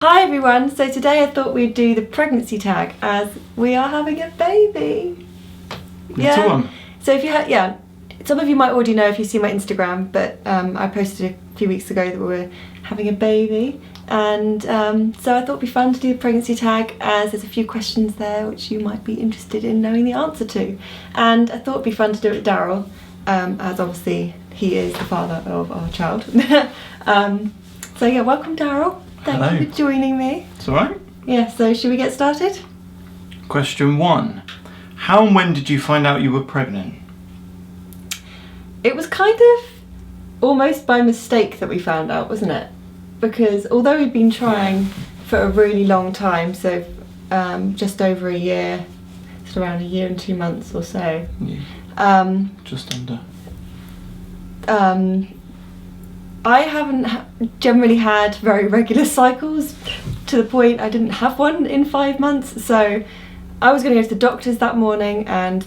Hi everyone, so today I thought we'd do the pregnancy tag as we are having a baby. Little one. So if you some of you might already know if you see my Instagram, but I posted a few weeks ago that we were having a baby, and so I thought it'd be fun to do the pregnancy tag as there's a few questions there which you might be interested in knowing the answer to, and I thought it'd be fun to do it with Daryl, as obviously he is the father of our child. So yeah, welcome Daryl. Thank you for joining me. It's alright. Yeah, so should we get started? Question 1. How and when did you find out you were pregnant? It was kind of almost by mistake that we found out, wasn't it? Because although we'd been trying for a really long time, so just over a year, it's around a year and 2 months or so. Yeah. Just under. I haven't generally had very regular cycles, to the point I didn't have one in 5 months, so I was going to go to the doctors that morning, and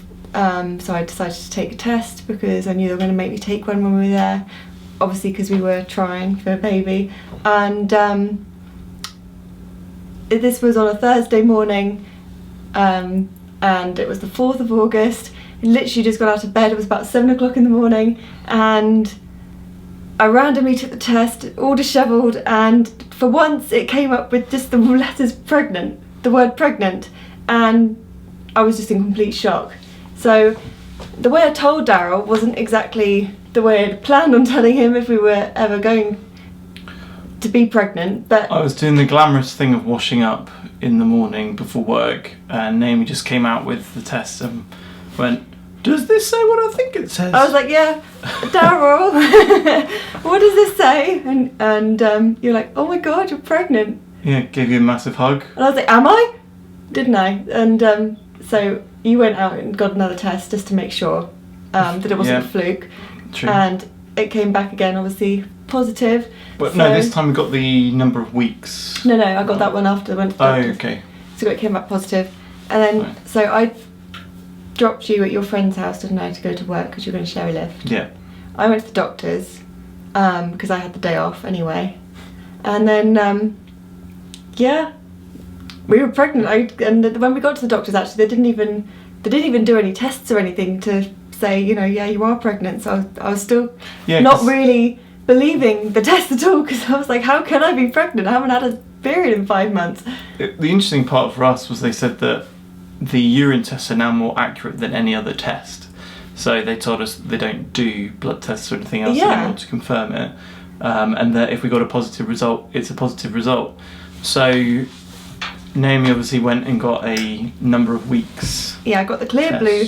so I decided to take a test because I knew they were going to make me take one when we were there, obviously because we were trying for a baby, and this was on a Thursday morning, and it was the 4th of August. I literally just got out of bed. It was about 7 o'clock in the morning, and I randomly took the test, all dishevelled, and for once it came up with just the letters pregnant, the word pregnant, and I was just in complete shock. So the way I told Daryl wasn't exactly the way I'd planned on telling him if we were ever going to be pregnant, but I was doing the glamorous thing of washing up in the morning before work, and Naomi just came out with the test and went, "Does this say what I think it says?" I was like, "Yeah, Daryl, what does this say?" And you're like, "Oh my God, you're pregnant." Yeah, gave you a massive hug. And I was like, "Am I?" Didn't I? And so you went out and got another test just to make sure that it wasn't a fluke. True. And it came back again, obviously positive. But no, this time we got the number of weeks. No, I got that one after I went to the doctor. Oh, okay. So it came back positive. And then, so I dropped you at your friend's house, didn't I, to go to work because you were going to share a lift. Yeah. I went to the doctor's because I had the day off anyway. And then, we were pregnant. And when we got to the doctor's, actually, they didn't even do any tests or anything to say, you are pregnant. So I was still not really believing the test at all, because I was like, how can I be pregnant? I haven't had a period in 5 months. The interesting part for us was they said that the urine tests are now more accurate than any other test. So they told us they don't do blood tests or anything else anymore to confirm it. And that if we got a positive result, it's a positive result. So Naomi obviously went and got a number of weeks. Yeah, I got the clear blue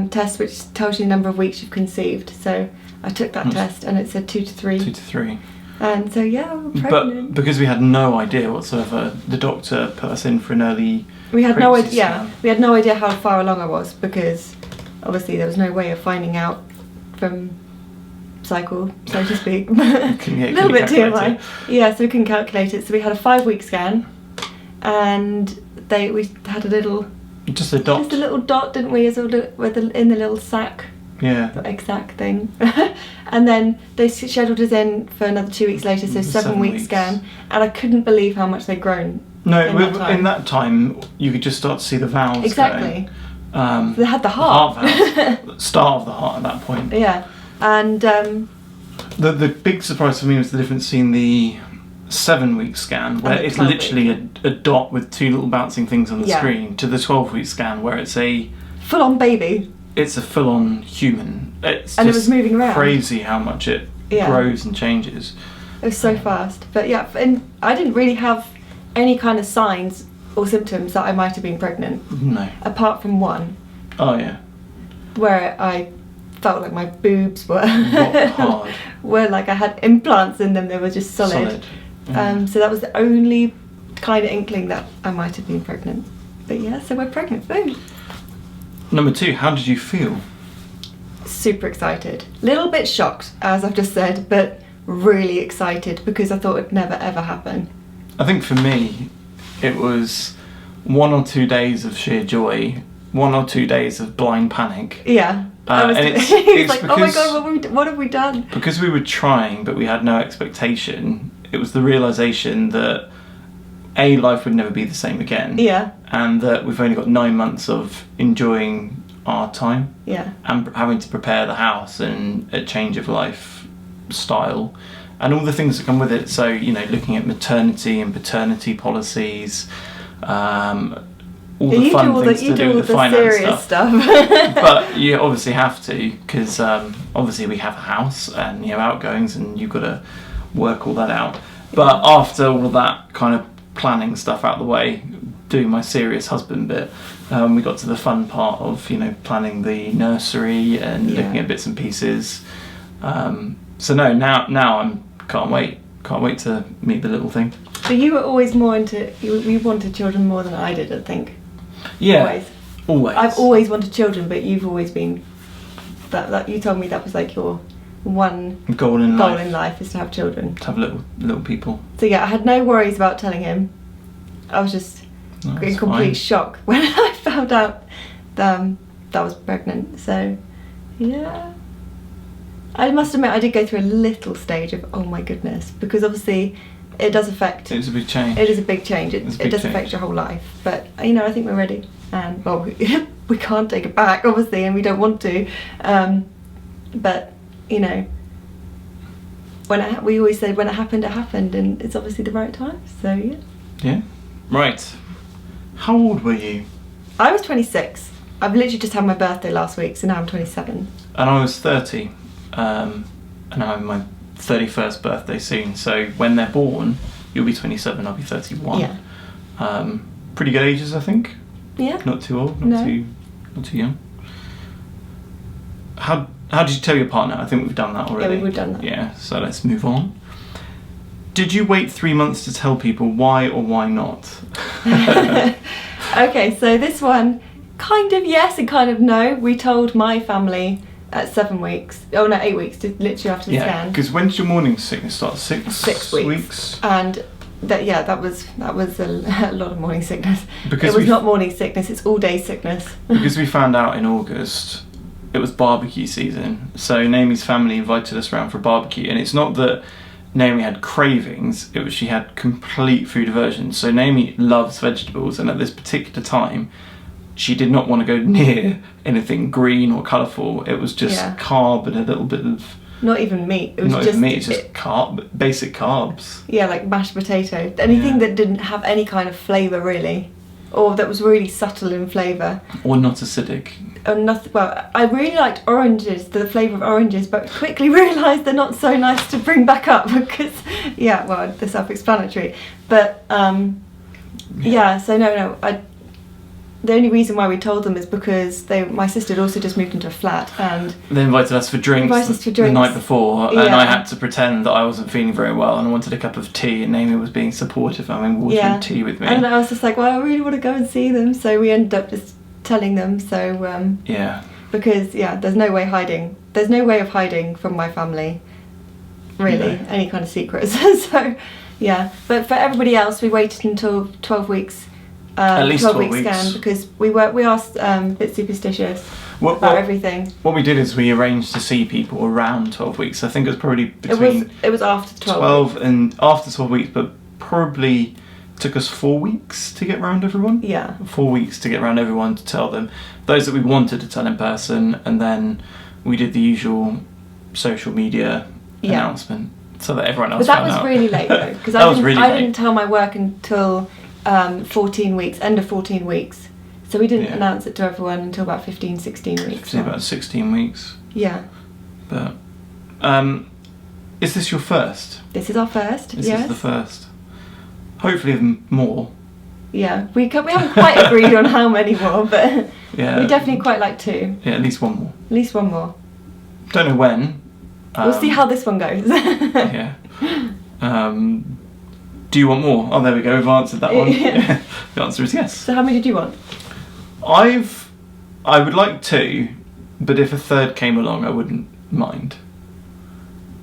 test, which tells you the number of weeks you've conceived. So I took that test and it said 2 to 3. 2 to 3. And so we're pregnant. But because we had no idea whatsoever, the doctor put us in for an early We had no idea. Scan. We had no idea how far along I was, because obviously there was no way of finding out from cycle, so to speak. A little bit TMI. Yeah, so we couldn't calculate it. So we had a 5-week scan, and we had a little little dot, didn't we, in the little sack. Yeah. The exact thing. And then they scheduled us in for another 2 weeks later, so 7-week scan, and I couldn't believe how much they'd grown. No, in that time you could just start to see the valves. Exactly. Going. They had the heart. The heart valves. Start of the heart at that point. Yeah, and the big surprise for me was the difference between the 7-week scan, where it's literally a dot with 2 little bouncing things on the screen, to the 12-week scan, where it's a full-on baby. It's a full-on human. It was moving around. Crazy how much it grows and changes. It was so fast. But and I didn't really have any kind of signs or symptoms that I might have been pregnant. No. Apart from one. Oh yeah. Where I felt like my boobs were hard. were like I had implants in them. They were just solid. Yeah. So that was the only kind of inkling that I might have been pregnant. But so we're pregnant. Boom. Number 2, how did you feel? Super excited. Little bit shocked, as I've just said, but really excited, because I thought it'd never ever happen. I think for me, it was 1 or 2 days of sheer joy, 1 or 2 days of blind panic. Yeah. It's like, oh my God, what have we done? Because we were trying, but we had no expectation. It was the realisation that life would never be the same again. Yeah. And that we've only got 9 months of enjoying our time. Yeah. And having to prepare the house and a change of life style and all the things that come with it. So, you know, looking at maternity and paternity policies, all the fun things to do with the finance stuff. But you obviously have to, because obviously we have a house and, you know, outgoings, and you've got to work all that out. But after all of that kind of planning stuff out of the way, doing my serious husband bit, we got to the fun part of, you know, planning the nursery and looking at bits and pieces. So no, now I can't wait to meet the little thing. But you were always more into, you wanted children more than I did, I think. Yeah, always. I've always wanted children, but you've always been that you told me that was like your one goal in life is to have children. To have little people. So yeah, I had no worries about telling him. I was just in complete shock when I found out that I was pregnant. So yeah, I must admit I did go through a little stage of oh my goodness, because obviously it does affect. It's a big change. It is a big change. It does affect your whole life. But you know, I think we're ready, and well, we can't take it back, obviously, and we don't want to. But you know, we always said when it happened, and it's obviously the right time. So yeah. Yeah. Right. How old were you? I was 26. I've literally just had my birthday last week, so now I'm 27. And I was 30. And I'm having my 31st birthday soon. So when they're born, you'll be 27, I'll be 31. Yeah. Pretty good ages, I think. Yeah. Not too old, not too young. How did you tell your partner? I think we've done that already. Yeah, we've done that. Yeah, so let's move on. Did you wait 3 months to tell people why or why not? Okay, so this one, kind of yes and kind of no. We told my family at 7 weeks. Oh no, 8 weeks, literally after the scan. Yeah, because when's your morning sickness start? 6 weeks. And that was a lot of morning sickness. Because it was not morning sickness, it's all day sickness. Because we found out in August it was barbecue season. So Naomi's family invited us around for a barbecue, and it's not that Naomi had cravings, it was she had complete food aversion. So Naomi loves vegetables, and at this particular time she did not want to go near anything green or colourful. It was just carb and a little bit of... Not even meat. It was not even meat, it's just basic carbs. Yeah, like mashed potato. Anything that didn't have any kind of flavour really. Or that was really subtle in flavour. Or not acidic. Or nothing. Well, I really liked oranges, the flavour of oranges, but quickly realised they're not so nice to bring back up because, they're self-explanatory. But, so no. The only reason why we told them is because my sister had also just moved into a flat, and they invited us for drinks the night before, and I had to pretend that I wasn't feeling very well and I wanted a cup of tea, and Naomi was being supportive, having water and tea with me. And I was just like, well, I really want to go and see them, so we ended up just telling them. So because there's no way hiding. There's no way of hiding from my family, really, any kind of secrets. So but for everybody else, we waited until 12 weeks. At least 12 weeks scan, because we asked a bit superstitious about everything. What we did is we arranged to see people around 12 weeks. I think it was probably between it was after 12 weeks. And after 12 weeks, but probably took us 4 weeks to get round everyone. Yeah. 4 weeks to get round everyone, to tell them those that we wanted to tell in person, and then we did the usual social media announcement so that everyone else found out. But that was really late though, because I didn't tell my work until 14 weeks, end of 14 weeks. So we didn't announce it to everyone until about 15, 16 weeks. About 16 weeks. Yeah. But, is this your first? This is our first, This is the first. Hopefully more. Yeah, we haven't quite agreed on how many more, but we definitely quite like 2. Yeah, at least one more. At least one more. Don't know when. We'll see how this one goes. Yeah. Do you want more? Oh, there we go. We've answered that one. Yeah. The answer is yes. So how many did you want? I would like 2, but if a third came along, I wouldn't mind.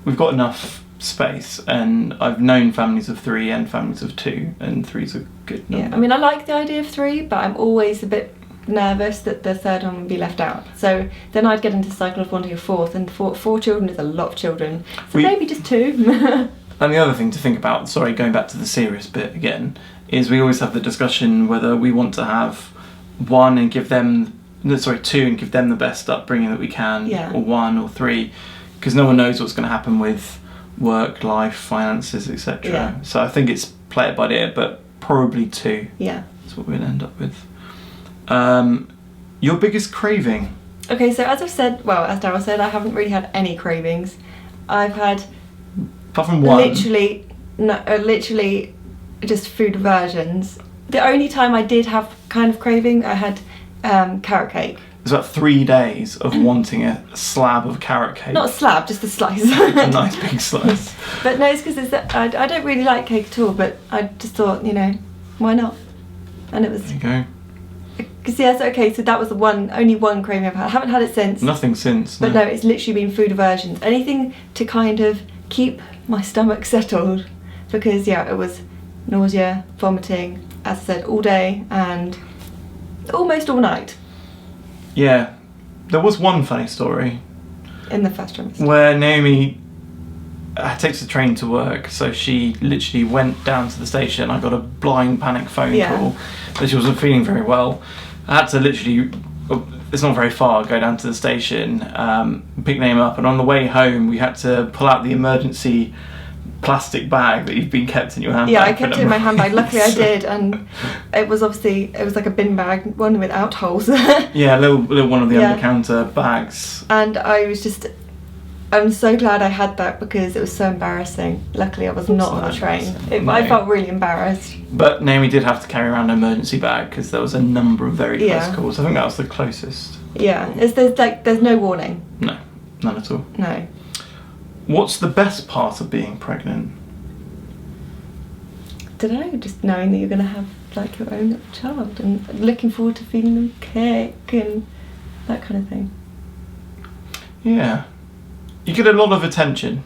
We've got enough space, and I've known families of 3 and families of 2, and 3's a good number. Yeah, I mean, I like the idea of 3, but I'm always a bit nervous that the third one would be left out. So then I'd get into the cycle of wanting a 4th, and 4 children is a lot of children. So maybe just 2. And the other thing to think about, sorry, going back to the serious bit again, is we always have the discussion whether we want to have two and give them the best upbringing that we can, or 1 or 3, because no one knows what's going to happen with work, life, finances, etc. Yeah. So I think it's play it by ear, but probably 2. Yeah. That's what we'll end up with. Your biggest craving? Okay, so as Darryl said, I haven't really had any cravings. I've had apart from one, literally just food aversions. The only time I did have kind of craving, I had carrot cake. There's about 3 days of wanting a slab of carrot cake. Not a slab, just a slice. A nice big slice. But no, it's because I don't really like cake at all, but I just thought, why not? And it was... There you go. Because so that was only one craving I've had. I haven't had it since. Nothing since. But no, it's literally been food aversions. Anything to kind of keep my stomach settled. Because it was nausea, vomiting, as I said, all day and almost all night. Yeah. There was one funny story. In the first trimester. Where Naomi takes the train to work, so she literally went down to the station. I got a blind panic phone call that she wasn't feeling very well. I had to literally, it's not very far, go down to the station, pick Naomi up, and on the way home we had to pull out the emergency plastic bag that you've been kept in your handbag. Yeah, I kept it in my handbag. Luckily I did, and it was like a bin bag, one without holes. Yeah, a little one of the under-counter bags. And I'm so glad I had that because it was so embarrassing. Luckily I was not on the train. I felt really embarrassed. But Naomi did have to carry around an emergency bag because there was a number of very close calls. I think that was the closest. Yeah, there's no warning. No, none at all. No. What's the best part of being pregnant? Dunno, just knowing that you're going to have like your own little child and looking forward to feeding them cake and that kind of thing. Yeah. You get a lot of attention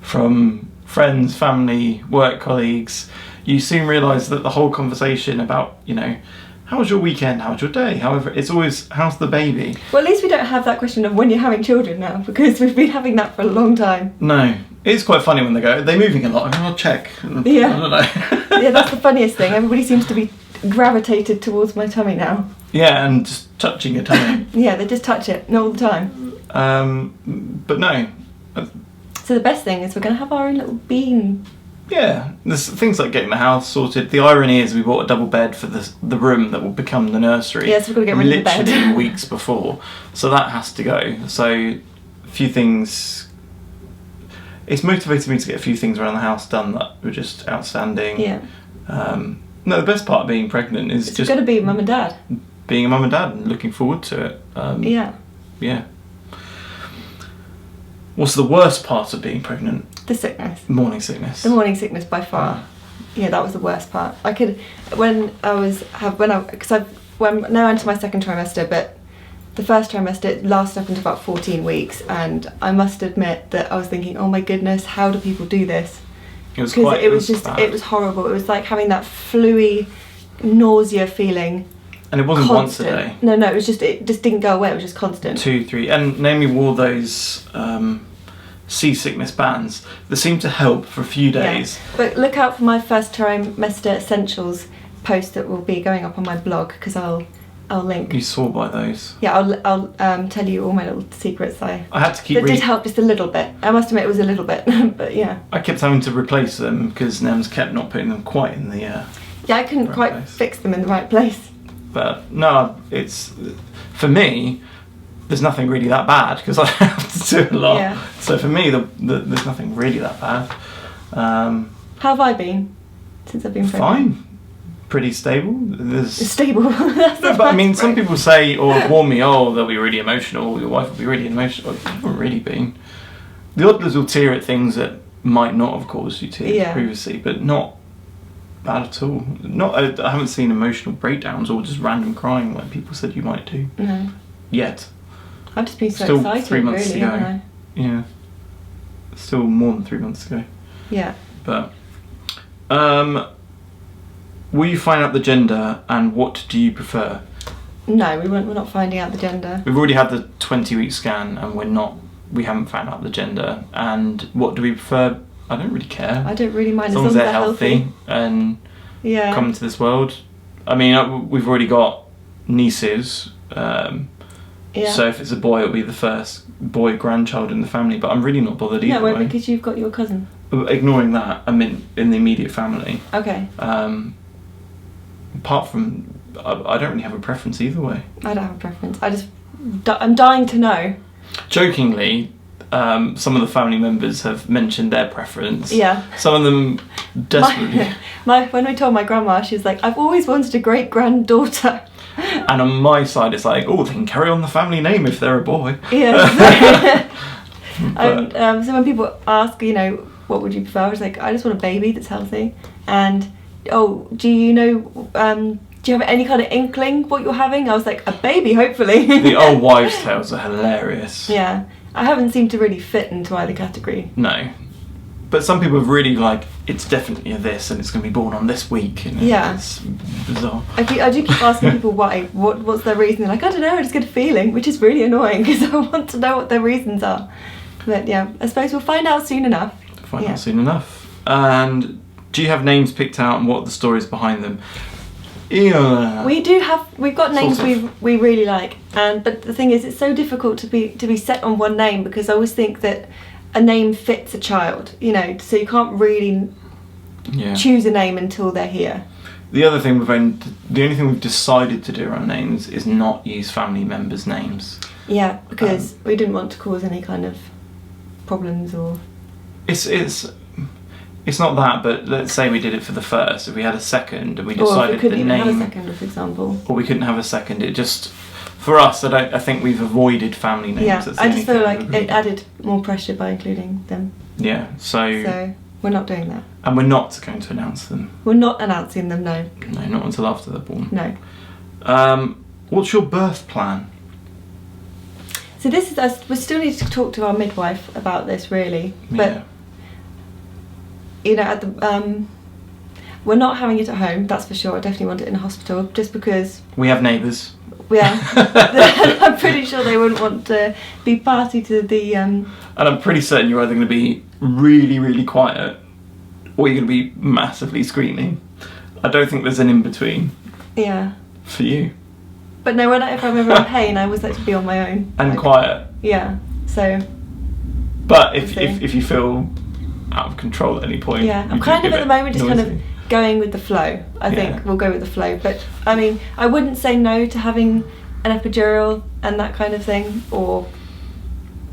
from friends, family, work colleagues. You soon realise that the whole conversation about, how was your weekend, how was your day? However, it's always, how's the baby? Well, at least we don't have that question of when you're having children now, because we've been having that for a long time. No. It's quite funny when they go, are they moving a lot? I'll check. Yeah. I don't know. Yeah, that's the funniest thing. Everybody seems to be gravitated towards my tummy now. Yeah, and just touching your tummy. Yeah, they just touch it all the time. But no. So the best thing is we're going to have our own little bean. Yeah, there's things like getting the house sorted. The irony is we bought a double bed for the room that will become the nursery. Yes, we've got to get rid of the bed. Literally weeks before. So that has to go. So a few things... It's motivated me to get a few things around the house done that were just outstanding. Yeah. No, the best part of being pregnant is it's going to be mum and dad. Being a mum and dad and looking forward to it. Yeah. Yeah. What's the worst part of being pregnant? The sickness. Morning sickness. The morning sickness by far. Yeah, that was the worst part. I could, now I'm into my second trimester, but the first trimester it lasted up until about 14 weeks, and I must admit that I was thinking, oh my goodness, how do people do this? It was it was horrible. It was like having that fluey nausea feeling. And it wasn't constant. once a day. No, it just didn't go away. It was just constant. 2, 3, and Naomi wore those seasickness bands that seemed to help for a few days. Yeah. But look out for my first trimester essentials post that will be going up on my blog, because I'll link. You swore by those. Yeah, I'll tell you all my little secrets. I had to keep. That did help just a little bit. I must admit it was a little bit, but yeah. I kept having to replace them because Nem's kept not putting them quite in the. Yeah, I couldn't right quite place. Fix them in the right place. But no, it's for me. There's nothing really that bad because I have to do a lot. Yeah. So for me, there's nothing really that bad. How have I been since I've been pregnant? Fine. Pretty stable. Stable. That's no, but I mean, some people say or warn me, oh, they'll be really emotional. Your wife will be really emotional. I haven't really been. The oddlers will tear at things that might not have caused you tears previously, but not bad at all. I haven't seen emotional breakdowns or just random crying like people said you might do. No. Yet. I've just been so Still excited. 3 months really, to go. haven't I? Yeah. Still more than 3 months to go. Yeah. But will you find out the gender, and what do you prefer? No, we're not finding out the gender. We've already had the 20-week scan, and we haven't found out the gender. And what do we prefer? I don't really care. I don't really mind as long as they're healthy. And Yeah. come into this world. I mean, we've already got nieces, Yeah. so if it's a boy, it'll be the first boy grandchild in the family. But I'm really not bothered either No, wait, way. because you've got your cousin. Ignoring that, I mean, in the immediate family. Okay. Apart from, I don't really have a preference either way. I don't have a preference. I'm dying to know. Jokingly, some of the family members have mentioned their preference. Yeah. Some of them desperately. When we told my grandma, she was like, "I've always wanted a great granddaughter." And on my side, it's like, oh, they can carry on the family name if they're a boy. Yeah. So when people ask, what would you prefer? I was like, I just want a baby that's healthy. And do you have any kind of inkling what you're having? I was like, a baby, hopefully. The old wives' tales are hilarious. Yeah. I haven't seemed to really fit into either category. No. But some people have really it's definitely a this and it's going to be born on this week. Yeah. It's bizarre. I do keep asking people why. What's their reason? They're like, I don't know, I just get a feeling, which is really annoying because I want to know what their reasons are. But yeah, I suppose we'll find out soon enough. Find out soon enough. And do you have names picked out and what are the stories behind them? Yeah. We've got names Sort of. we really like, but the thing is, it's so difficult to be set on one name because I always think that a name fits a child, so you can't really choose a name until they're here. The other thing the only thing we've decided to do around names is not use family members' names. Yeah, because we didn't want to cause any kind of problems or. It's not that, but let's say we did it for the first. If we had a second and we decided we couldn't the even name, have a second, for example, or we couldn't have a second, it just for us. I think we've avoided family names. Yeah, That's the I only just feel thing like we've really- it added more pressure by including them. Yeah, So we're not doing that. and we're not going to announce them. We're not announcing them. No. No, not until after they're born. No. What's your birth plan? So this is we still need to talk to our midwife about this, really. But at the we're not having it at home. That's for sure. I definitely want it in a hospital, just because. We have neighbours. Yeah, I'm pretty sure they wouldn't want to be party to the. And I'm pretty certain you're either going to be really, really quiet, or you're going to be massively screaming. I don't think there's an in between. Yeah. For you. But no, if I'm ever in pain, I always like to be on my own. And quiet. Yeah. So. But if you feel out of control at any point. Yeah, I'm kind of at the moment just kind of going with the flow. I think we'll go with the flow. But I mean, I wouldn't say no to having an epidural and that kind of thing.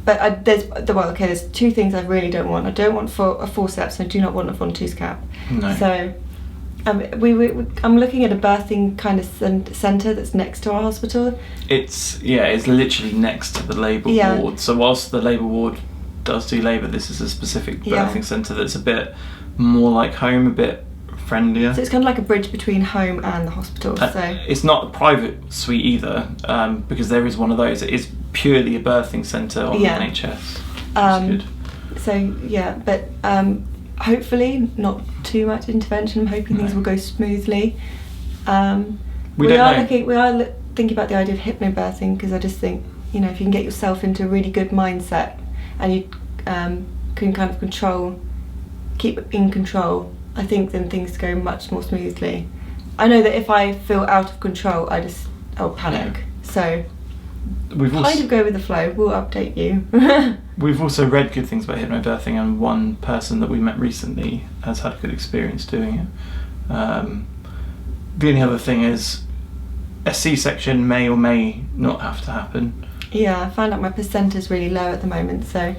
But there's two things I really don't want. I don't want a forceps, and I do not want a ventouse cap. No. So. I'm looking at a birthing kind of centre that's next to our hospital. It's literally next to the labour ward. So whilst the labour ward does do labour, this is a specific birthing centre that's a bit more like home, a bit friendlier. So it's kind of like a bridge between home and the hospital. So it's not a private suite either, because there is one of those. It is purely a birthing centre on the NHS. Which is good. So but hopefully not too much intervention. I'm hoping things will go smoothly. We are thinking about the idea of hypnobirthing, because I just think, if you can get yourself into a really good mindset and you can kind of keep in control, I think then things go much more smoothly. I know that if I feel out of control, I'll panic. So we've kind of go with the flow. We'll update you. We've also read good things about hypnobirthing, and one person that we met recently has had a good experience doing it. The only other thing is a C-section may or may not have to happen. Yeah, I found out my placenta's really low at the moment, so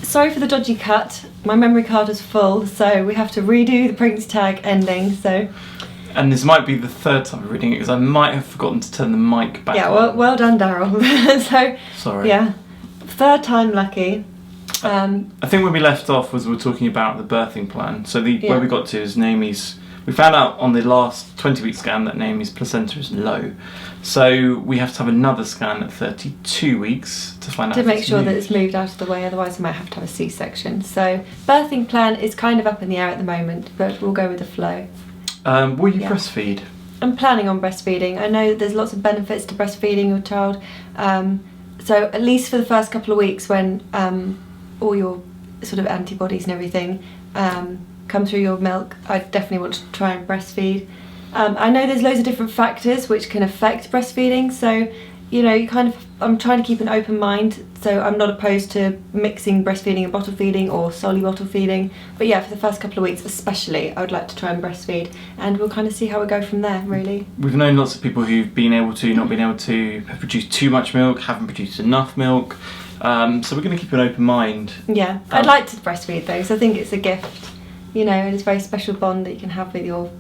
sorry for the dodgy cut. My memory card is full, so we have to redo the pregnancy tag ending. And this might be the third time I'm reading it, because I might have forgotten to turn the mic back on. Well done, Daryl. Sorry. Yeah, third time lucky. I think where we left off was we were talking about the birthing plan. So where we got to is Naomi's. We found out on the last 20-week scan that Naomi's placenta is low. So we have to have another scan at 32 weeks to find out to if make it's sure moved. that it's moved out of the way, otherwise I might have to have a C-section. So birthing plan is kind of up in the air at the moment, but we'll go with the flow. Will you breastfeed? I'm planning on breastfeeding. I know that there's lots of benefits to breastfeeding your child. So at least for the first couple of weeks, when all your sort of antibodies and everything come through your milk, I definitely want to try and breastfeed. I know there's loads of different factors which can affect breastfeeding, so you know, I'm trying to keep an open mind, so I'm not opposed to mixing breastfeeding and bottle feeding or solely bottle feeding. But yeah, for the first couple of weeks especially, I would like to try and breastfeed, and we'll kind of see how we go from there, really. We've known lots of people who've been able to, not been able to, have produced too much milk, haven't produced enough milk. So we're going to keep an open mind. Yeah, I'd like to breastfeed though, because I think it's a gift, you know, and it's a very special bond that you can have with your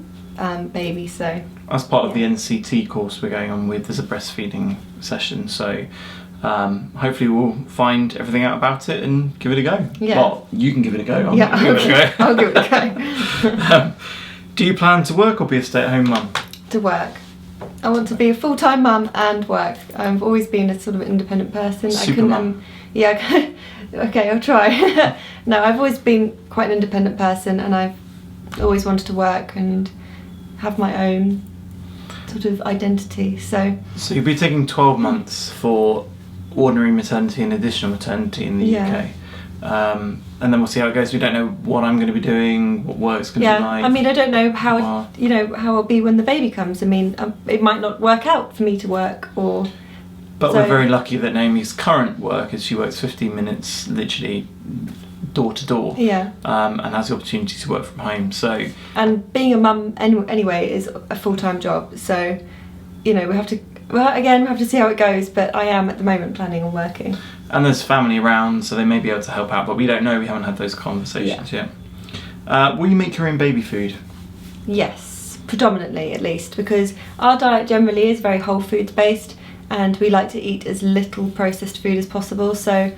baby. So as part of the NCT course we're going on with, there's a breastfeeding session, so hopefully we'll find everything out about it and give it a go. Yeah. Well, you can give it a go. I'll give it a go. Do you plan to work or be a stay-at-home mum? To work. I want to be a full-time mum and work. I've always been a sort of independent person. Supermum. Okay, I'll try. No, I've always been quite an independent person, and I've always wanted to work and have my own sort of identity. So you'll be taking 12 months for ordinary maternity and additional maternity in the UK. And then we'll see how it goes. We don't know what I'm going to be doing, what work's going to be like. I mean, I don't know how I'll be when the baby comes. I mean, it might not work out for me to work, But we're very lucky that Naomi's current work is she works 15 minutes literally door to door, and has the opportunity to work from home. So, and being a mum anyway is a full-time job. So, you know, we have to see how it goes. But I am at the moment planning on working. And there's family around, so they may be able to help out. But we don't know. We haven't had those conversations yet. Will you make your own baby food? Yes, predominantly at least, because our diet generally is very whole foods based, and we like to eat as little processed food as possible. So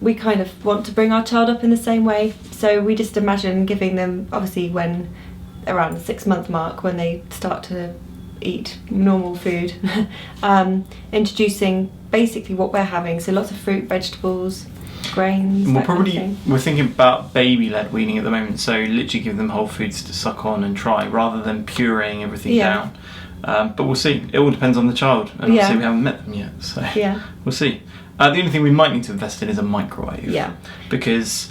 we kind of want to bring our child up in the same way. So we just imagine giving them, obviously when around the 6-month mark, when they start to eat normal food, introducing basically what we're having. So lots of fruit, vegetables, grains. We're thinking about baby-led weaning at the moment. So literally give them whole foods to suck on and try, rather than pureeing everything down. But we'll see. It all depends on the child, and obviously we haven't met them yet, so we'll see. The only thing we might need to invest in is a microwave. Yeah. Because,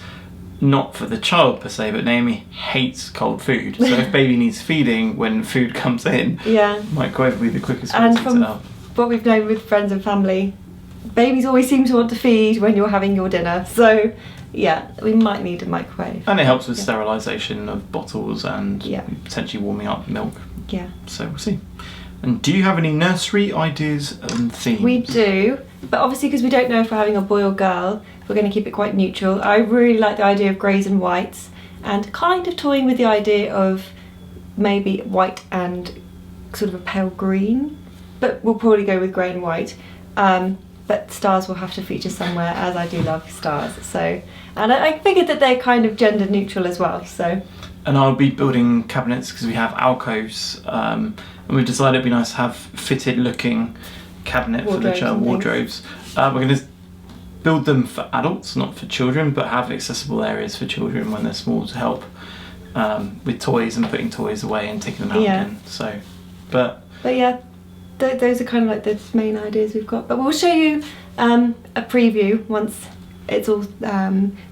not for the child per se, but Naomi hates cold food. So if baby needs feeding when food comes in, microwave will be the quickest way to heat it up. What we've known with friends and family, babies always seem to want to feed when you're having your dinner. So yeah, we might need a microwave. And it helps with sterilisation of bottles and potentially warming up milk. Yeah. So we'll see. And do you have any nursery ideas and themes? We do, but obviously because we don't know if we're having a boy or girl, we're going to keep it quite neutral. I really like the idea of greys and whites, and kind of toying with the idea of maybe white and sort of a pale green, but we'll probably go with grey and white. But stars will have to feature somewhere, as I do love stars. So, and I figured that they're kind of gender neutral as well. So. And I'll be building cabinets because we have alcoves, and we've decided it'd be nice to have fitted looking cabinet for the child wardrobes. We're going to build them for adults, not for children, but have accessible areas for children when they're small to help with toys and putting toys away and taking them out again. So, but yeah, those are kind of like the main ideas we've got. But we'll show you a preview once it's all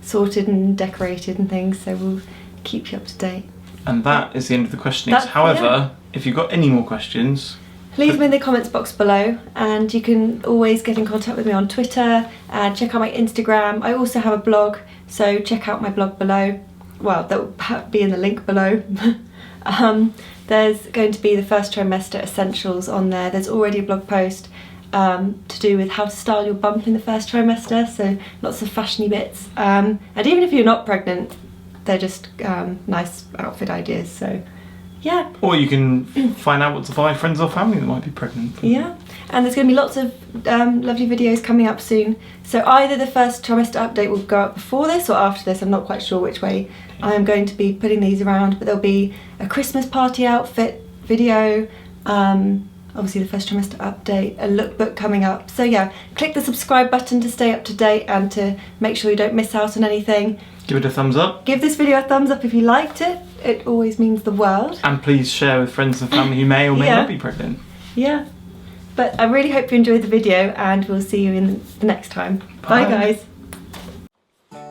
sorted and decorated and things. So we'll keep you up to date. And that is the end of the questionings. However, if you've got any more questions, leave them in the comments box below, and you can always get in contact with me on Twitter and check out my Instagram. I also have a blog, so check out my blog below. Well, that will be in the link below. There's going to be the first trimester essentials on there. There's already a blog post to do with how to style your bump in the first trimester, so lots of fashiony bits. And even if you're not pregnant, they're just nice outfit ideas, so yeah. Or you can find out what to buy friends or family that might be pregnant. Yeah, and there's going to be lots of lovely videos coming up soon. So either the first trimester update will go up before this or after this. I'm not quite sure which way I am going to be putting these around, but there'll be a Christmas party outfit video, obviously the first trimester update, a lookbook coming up. So yeah, click the subscribe button to stay up to date and to make sure you don't miss out on anything. Give it a thumbs up. Give this video a thumbs up if you liked it. It always means the world. And please share with friends and family who may or may not be pregnant. Yeah. But I really hope you enjoyed the video, and we'll see you in the next time. Bye guys.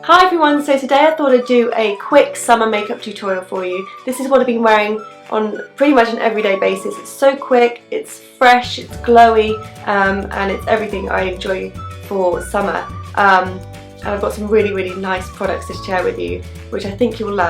Hi everyone, so today I thought I'd do a quick summer makeup tutorial for you. This is what I've been wearing on pretty much an everyday basis. It's so quick, it's fresh, it's glowy, and it's everything I enjoy for summer. And I've got some really, really nice products to share with you, which I think you'll love.